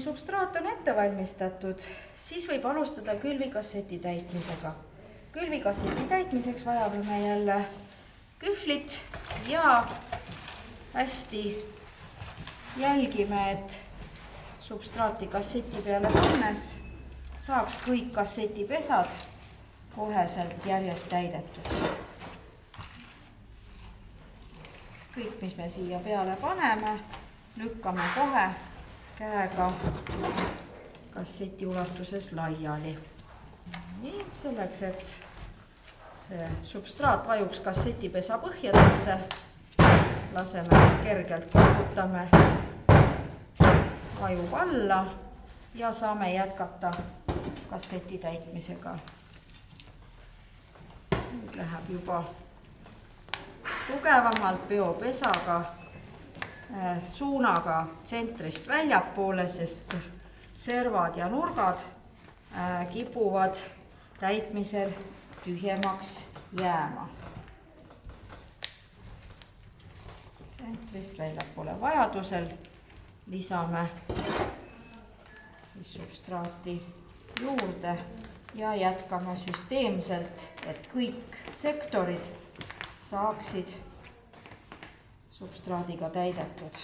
Kui substraat on ette valmistatud, siis võib alustada külvikasseti täitmisega. Külvikasseti täitmiseks vajame me jälle kühvlit ja hästi jälgime, et substraati kasseti peale pannes saaks kõik kassetipesad koheselt järjest täidetud. Kõik, mis me siia peale paneme, lükkame kohe käega kasseti ulatuses laiali. Nii, selleks, et see substraat vajuks kassetipesa põhjadesse, laseme kergelt koputame, vajub alla ja saame jätkata kasseti täitmisega. Nüüd läheb juba tugevamalt peopesaga suunaga tsentrist väljapoole, sest servad ja nurgad kipuvad täitmisel tühjemaks jääma. Tsentrist väljapoole vajadusel lisame siis substraati juurde ja jätkame süsteemselt, et kõik sektorid saaksid substraadiga täidetud.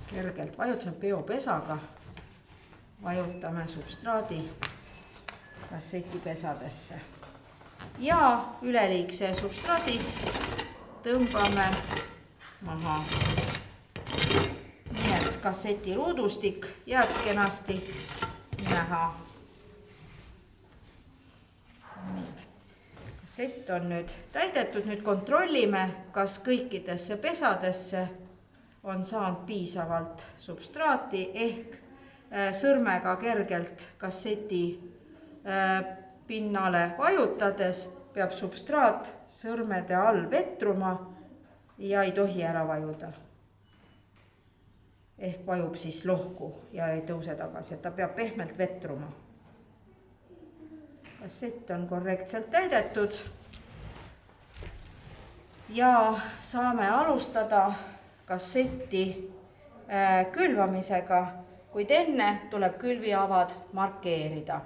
Kergelt vajutame peopesaga, vajutame substraadi kassetipesadesse ja üleliigse substraadi tõmbame maha. Nii et kasseti ruudustik jääks kenasti näha. Kassett on nüüd täidetud, nüüd kontrollime, kas kõikidesse pesadesse on saanud piisavalt substraati ehk sõrmega kergelt kasseti pinnale vajutades peab substraat sõrmede all vetruma ja ei tohi ära vajuda. Ehk vajub siis lohku ja ei tõuse tagasi, et ta peab pehmelt vetruma. Kassett on korrektselt täidetud ja saame alustada kasseti külvamisega, kuid enne tuleb külviavad markeerida.